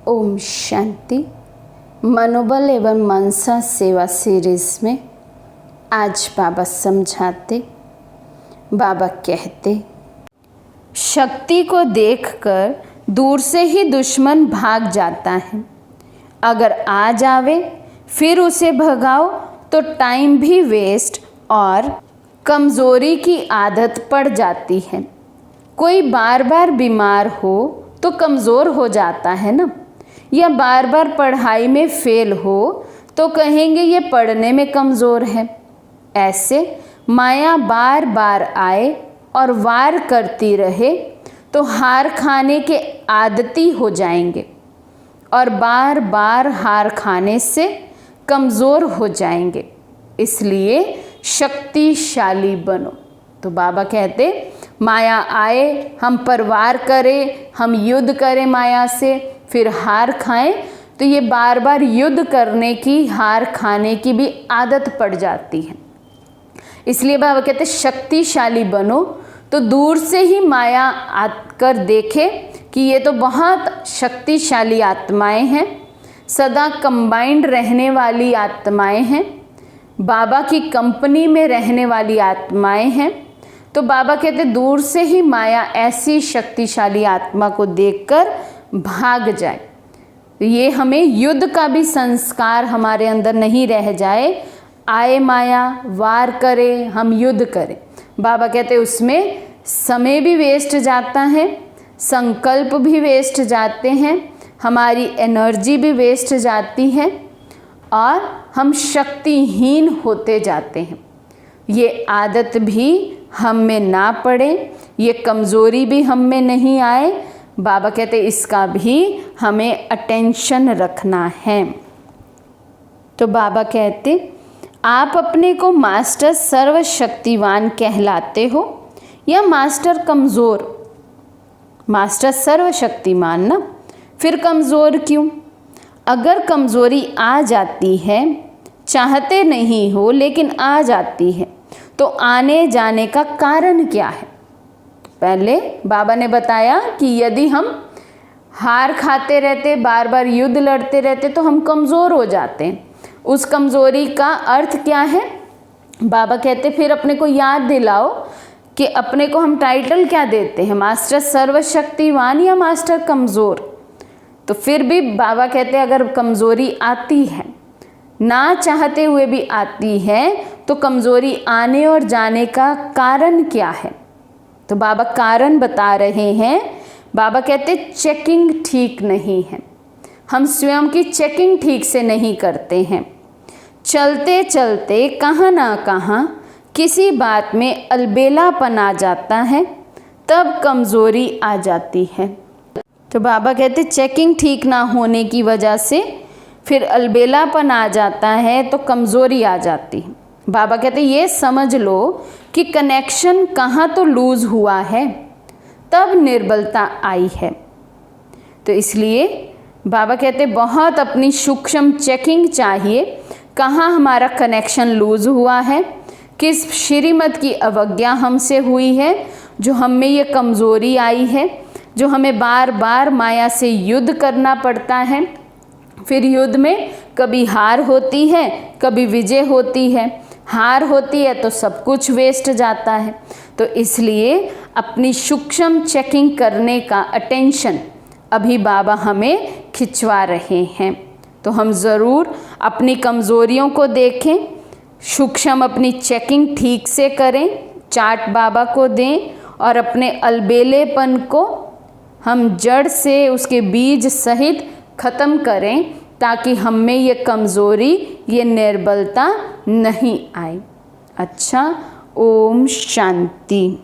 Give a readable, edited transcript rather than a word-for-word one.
ओम शांति। मनोबल एवं मनसा सेवा सीरीज में आज बाबा समझाते, बाबा कहते, शक्ति को देखकर दूर से ही दुश्मन भाग जाता है। अगर आ जावे फिर उसे भगाओ तो टाइम भी वेस्ट और कमज़ोरी की आदत पड़ जाती है। कोई बार बार बीमार हो तो कमज़ोर हो जाता है ना, या बार बार पढ़ाई में फेल हो तो कहेंगे ये पढ़ने में कमज़ोर है। ऐसे माया बार बार आए और वार करती रहे तो हार खाने के आदती हो जाएंगे और बार बार हार खाने से कमज़ोर हो जाएंगे। इसलिए शक्तिशाली बनो। तो बाबा कहते, माया आए, हम परवार करें, हम युद्ध करें माया से, फिर हार खाएं तो ये बार बार युद्ध करने की, हार खाने की भी आदत पड़ जाती है। इसलिए बाबा कहते शक्तिशाली बनो। तो दूर से ही माया आकर देखे कि ये तो बहुत शक्तिशाली आत्माएं हैं, सदा कंबाइंड रहने वाली आत्माएं हैं, बाबा की कंपनी में रहने वाली आत्माएं हैं। तो बाबा कहते दूर से ही माया ऐसी शक्तिशाली आत्मा को देखकर भाग जाए। ये हमें युद्ध का भी संस्कार हमारे अंदर नहीं रह जाए। आए माया, वार करे, हम युद्ध करें। बाबा कहते उसमें समय भी वेस्ट जाता है, संकल्प भी वेस्ट जाते हैं, हमारी एनर्जी भी वेस्ट जाती है और हम शक्तिहीन होते जाते हैं। ये आदत भी हम में ना पड़े, ये कमज़ोरी भी हम में नहीं आए। बाबा कहते इसका भी हमें अटेंशन रखना है। तो बाबा कहते आप अपने को मास्टर सर्वशक्तिवान कहलाते हो या मास्टर कमज़ोर? मास्टर सर्वशक्तिमान ना, फिर कमज़ोर क्यों? अगर कमज़ोरी आ जाती है, चाहते नहीं हो लेकिन आ जाती है, तो आने जाने का कारण क्या है? पहले बाबा ने बताया कि यदि हम हार खाते रहते, बार बार युद्ध लड़ते रहते तो हम कमज़ोर हो जाते हैं। उस कमज़ोरी का अर्थ क्या है? बाबा कहते फिर अपने को याद दिलाओ कि अपने को हम टाइटल क्या देते हैं, मास्टर सर्वशक्तिवान या मास्टर कमज़ोर? तो फिर भी बाबा कहते अगर कमज़ोरी आती है, ना चाहते हुए भी आती है, तो कमज़ोरी आने और जाने का कारण क्या है? तो बाबा कारण बता रहे हैं। बाबा कहते चेकिंग ठीक नहीं है, हम स्वयं की चेकिंग ठीक से नहीं करते हैं। चलते चलते कहाँ ना कहाँ किसी बात में अलबेलापन आ जाता है, तब कमज़ोरी आ जाती है। तो बाबा कहते चेकिंग ठीक ना होने की वजह से फिर अलबेलापन आ जाता है तो कमज़ोरी आ जाती है। बाबा कहते ये समझ लो कि कनेक्शन कहाँ तो लूज़ हुआ है, तब निर्बलता आई है। तो इसलिए बाबा कहते बहुत अपनी सूक्ष्म चेकिंग चाहिए, कहाँ हमारा कनेक्शन लूज़ हुआ है, किस श्रीमत की अवज्ञा हमसे हुई है, जो हम में ये कमज़ोरी आई है, जो हमें बार बार माया से युद्ध करना पड़ता है। फिर युद्ध में कभी हार होती है, कभी विजय होती है। हार होती है तो सब कुछ वेस्ट जाता है। तो इसलिए अपनी सूक्ष्म चेकिंग करने का अटेंशन अभी बाबा हमें खिंचवा रहे हैं। तो हम ज़रूर अपनी कमज़ोरियों को देखें, सूक्ष्म अपनी चेकिंग ठीक से करें, चार्ट बाबा को दें और अपने अलबेलेपन को हम जड़ से, उसके बीज सहित ख़त्म करें, ताकि हम में ये कमज़ोरी, ये निर्बलता नहीं आए। अच्छा, ओम शांति।